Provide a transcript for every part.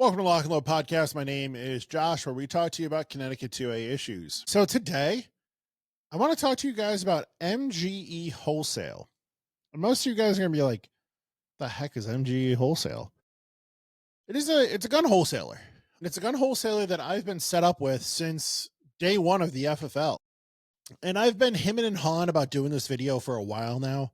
Welcome to Lock and Load Podcast. My name is Josh, where we talk to you about Connecticut 2A issues. So today, I want to talk to you guys about MGE Wholesale. And most of you guys are going to be like, the heck is MGE Wholesale? It's a gun wholesaler. And it's a gun wholesaler that I've been set up with since day one of the FFL. And I've been hemming and hawing about doing this video for a while now.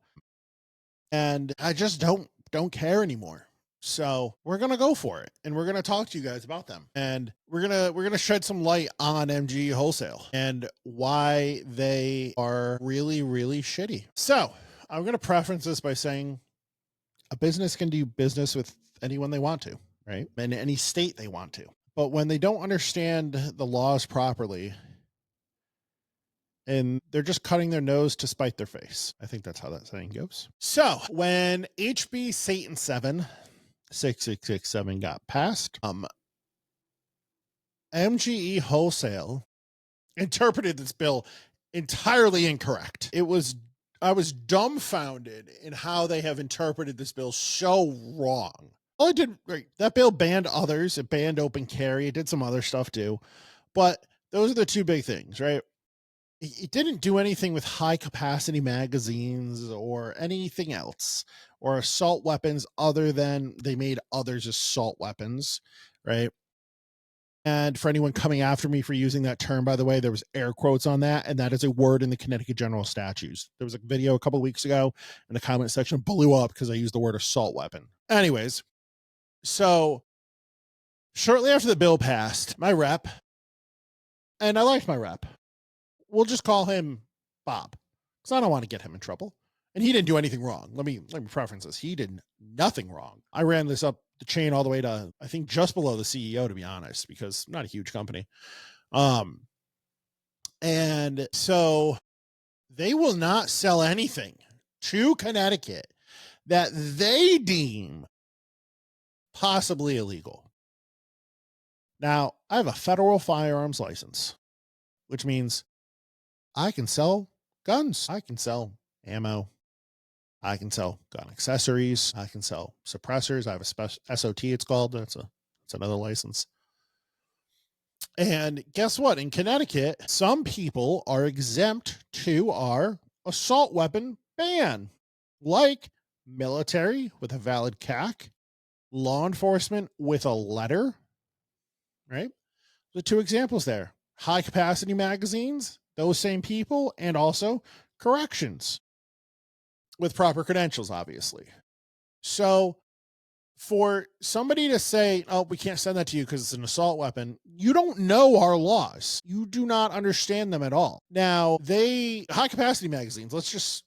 And I just don't care anymore. So we're going to go for it, and we're going to talk to you guys about them, and we're going to shed some light on MGE Wholesale and why they are really, really shitty. So I'm going to preference this by saying a business can do business with anyone they want to, right? In any state they want to. But when they don't understand the laws properly, and they're just cutting their nose to spite their face. I think that's how that saying goes. So when HB Satan 6667 got passed, MGE Wholesale interpreted this bill entirely incorrect. I was dumbfounded in how they have interpreted this bill so wrong. All it did, right, that bill banned others. It banned open carry. It did some other stuff too. But those are the two big things, right? It didn't do anything with high capacity magazines or anything else or assault weapons other than they made others assault weapons, right? And for anyone coming after me for using that term, by the way, there was air quotes on that, and that is a word in the Connecticut general statutes. There was a video a couple of weeks ago, and the comment section blew up because I used the word assault weapon. Anyways, so shortly after the bill passed, my rep, and I liked my rep, we'll just call him Bob, because I don't want to get him in trouble. And he didn't do anything wrong. Let me preference this. He did nothing wrong. I ran this up the chain all the way to, I think, just below the CEO, to be honest, because not a huge company. And so they will not sell anything to Connecticut that they deem possibly illegal. Now, I have a federal firearms license, which means I can sell guns. I can sell ammo. I can sell gun accessories. I can sell suppressors. I have a special SOT, it's called. That's another license. And guess what? In Connecticut, some people are exempt to our assault weapon ban, like military with a valid CAC, law enforcement with a letter, right? The two examples there. High capacity magazines, those same people, and also corrections with proper credentials, obviously. So for somebody to say, oh, we can't send that to you because it's an assault weapon, you don't know our laws. You do not understand them at all. Now, high capacity magazines, let's just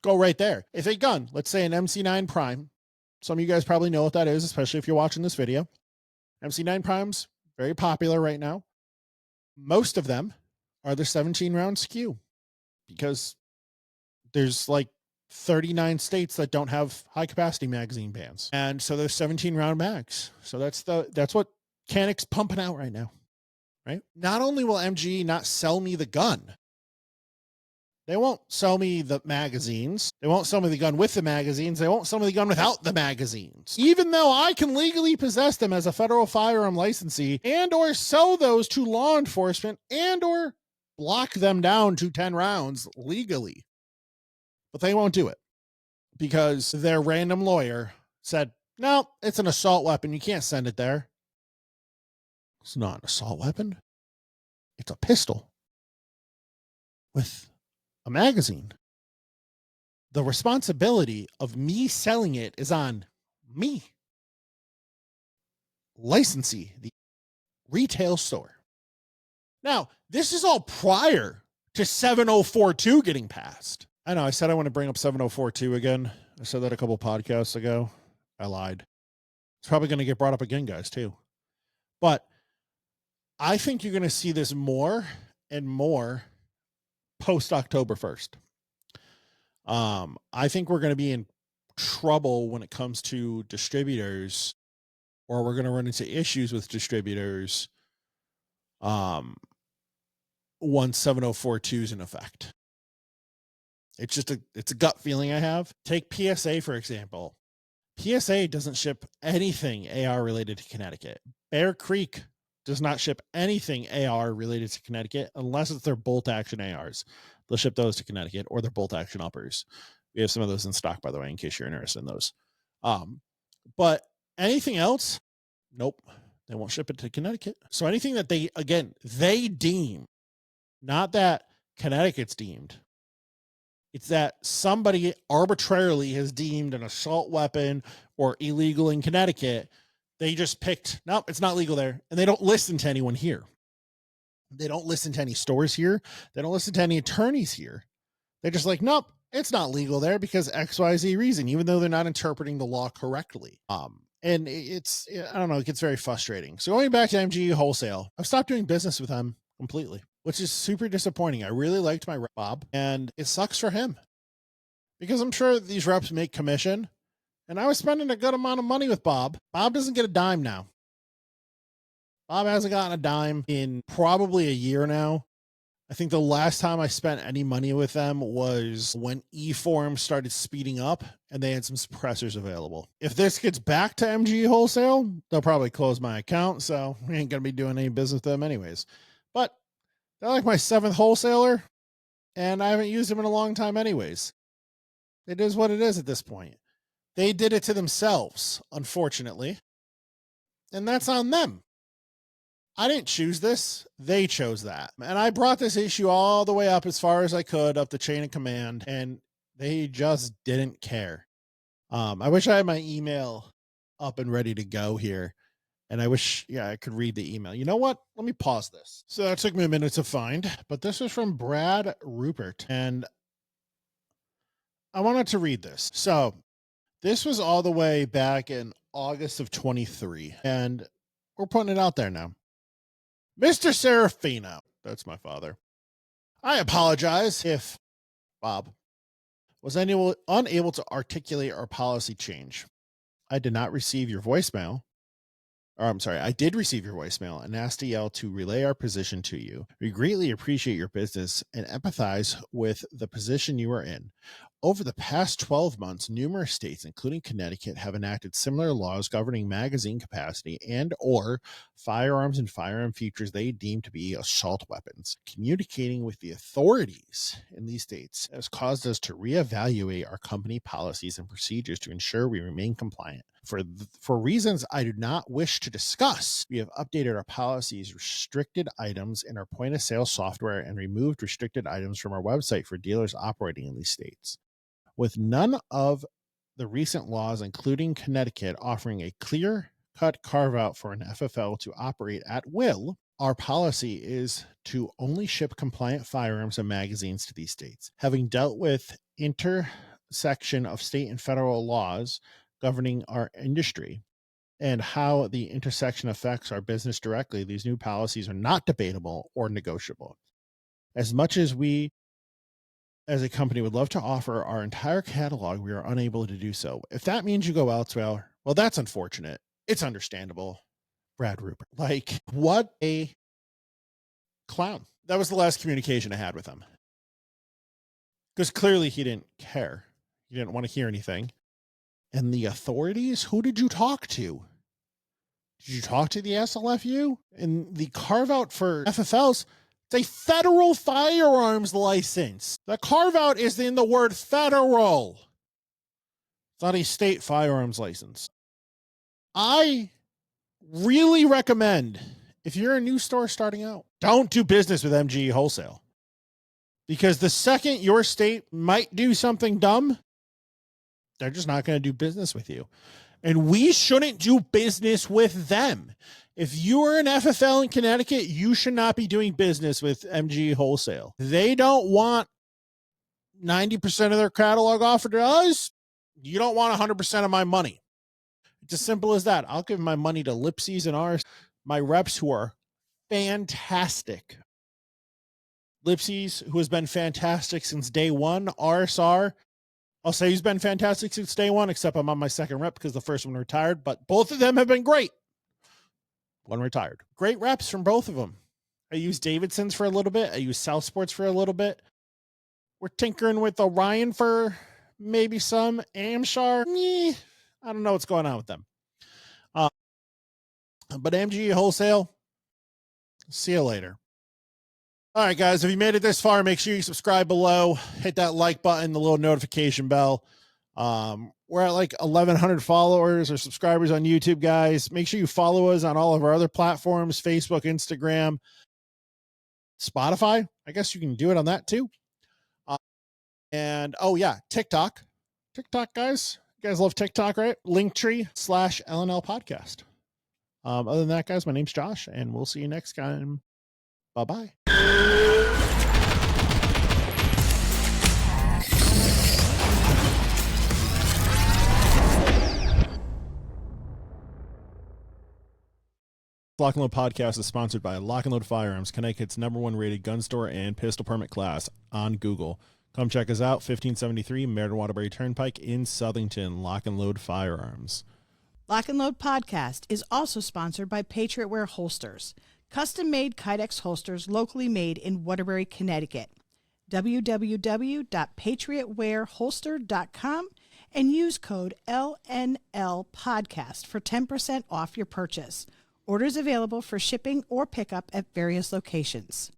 go right there. If a gun, let's say an MC9 Prime, some of you guys probably know what that is, especially if you're watching this video. MC9 Primes, very popular right now. Most of them are the 17 round SKU because there's like 39 states that don't have high capacity magazine bans. And so there's 17 round mags. So that's what Canic's pumping out right now, right? Not only will MGE not sell me the gun, they won't sell me the magazines. They won't sell me the gun with the magazines. They won't sell me the gun without the magazines, even though I can legally possess them as a federal firearm licensee and or sell those to law enforcement and or block them down to 10 rounds legally. But they won't do it because their random lawyer said, no, it's an assault weapon. You can't send it there. It's not an assault weapon. It's a pistol with a magazine. The responsibility of me selling it is on me. Licensee, the retail store. Now, this is all prior to 7042 getting passed. I know I said I want to bring up 7042 again. I said that a couple podcasts ago. I lied. It's probably going to get brought up again, guys, too. But I think you're going to see this more and more post October 1st. I think we're going to be in trouble when it comes to distributors, or we're going to run into issues with distributors once 7042 is in effect. It's a gut feeling I have. Take PSA, for example. PSA doesn't ship anything AR related to Connecticut. Bear Creek does not ship anything AR related to Connecticut unless it's their bolt action ARs. They'll ship those to Connecticut or their bolt action uppers. We have some of those in stock, by the way, in case you're interested in those. But anything else, nope, they won't ship it to Connecticut. So anything that they deem, not that Connecticut's deemed, it's that somebody arbitrarily has deemed an assault weapon or illegal in Connecticut. They just picked, nope, it's not legal there. And they don't listen to anyone here. They don't listen to any stores here. They don't listen to any attorneys here. They're just like, nope, it's not legal there because XYZ reason, even though they're not interpreting the law correctly. And it's, I don't know, it gets very frustrating. So going back to MGE Wholesale, I've stopped doing business with them completely, which is super disappointing. I really liked my rep, Bob, and it sucks for him because I'm sure these reps make commission, and I was spending a good amount of money with Bob. Bob doesn't get a dime now. Bob hasn't gotten a dime in probably a year now. I think the last time I spent any money with them was when eForm started speeding up and they had some suppressors available. If this gets back to MGE Wholesale, they'll probably close my account, so we ain't going to be doing any business with them anyways. But they're like my 7th wholesaler, and I haven't used them in a long time anyways. It is what it is at this point. They did it to themselves, unfortunately, and that's on them. I didn't choose this. They chose that. And I brought this issue all the way up as far as I could up the chain of command, and they just didn't care. I wish I had my email up and ready to go here. And I wish, I could read the email. You know what? Let me pause this. So that took me a minute to find, but this is from Brad Rupert. And I wanted to read this. So this was all the way back in August of 23. And we're putting it out there now. Mr. Serafino, that's my father. I apologize if Bob was unable to articulate our policy change. I did not receive your voicemail. Or I'm sorry, I did receive your voicemail and asked DL to relay our position to you. We greatly appreciate your business and empathize with the position you are in. Over the past 12 months, numerous states, including Connecticut, have enacted similar laws governing magazine capacity and or firearms and firearm features they deem to be assault weapons. Communicating with the authorities in these states has caused us to reevaluate our company policies and procedures to ensure we remain compliant. For reasons I do not wish to discuss, we have updated our policies, restricted items in our point of sale software, and removed restricted items from our website for dealers operating in these states. With none of the recent laws, including Connecticut, offering a clear-cut carve-out for an FFL to operate at will, our policy is to only ship compliant firearms and magazines to these states. Having dealt with intersection of state and federal laws governing our industry and how the intersection affects our business directly, these new policies are not debatable or negotiable. As much as we as a company would love to offer our entire catalog, we are unable to do so. If that means you go elsewhere, well, that's unfortunate. It's understandable. Brad Rupert. Like, what a clown. That was the last communication I had with him. Because clearly he didn't care. He didn't want to hear anything. And the authorities, who did you talk to? Did you talk to the SLFU? And the carve out for FFLs, it's a federal firearms license. The carve out is in the word federal. It's not a state firearms license. I really recommend, if you're a new store starting out, don't do business with MGE Wholesale. Because the second your state might do something dumb, they're just not going to do business with you. And we shouldn't do business with them. If you're an FFL in Connecticut, you should not be doing business with MGE Wholesale. They don't want 90% of their catalog offered to us. You don't want 100% of my money. It's as simple as that. I'll give my money to Lipsies and ours, my reps who are fantastic. Lipsies, who has been fantastic since day one. RSR, I'll say he's been fantastic since day one, except I'm on my second rep because the first one retired, but both of them have been great. One retired. Great reps from both of them. I used Davidson's for a little bit. I used South Sports for a little bit. We're tinkering with Orion for maybe some. Amshar, I don't know what's going on with them. But MGE Wholesale, see you later. All right, guys, if you made it this far, make sure you subscribe below, hit that like button, the little notification bell. We're at like 1,100 followers or subscribers on YouTube, guys. Make sure you follow us on all of our other platforms, Facebook, Instagram, Spotify. I guess you can do it on that too. And oh yeah, TikTok, guys. You guys love TikTok, right? Linktree/LNL podcast. Other than that, guys, my name's Josh, and we'll see you next time. Bye-bye. Lock and Load podcast is sponsored by Lock and Load Firearms, Connecticut's #1 rated gun store and pistol permit class on Google. Come check us out, 1573 Meriden Waterbury Turnpike in Southington. Lock and Load Firearms. Lock and Load podcast is also sponsored by Patriot Wear Holsters, custom-made Kydex holsters locally made in Waterbury, Connecticut. www.patriotwearholster.com and use code LNL podcast for 10% off your purchase. Orders available for shipping or pickup at various locations.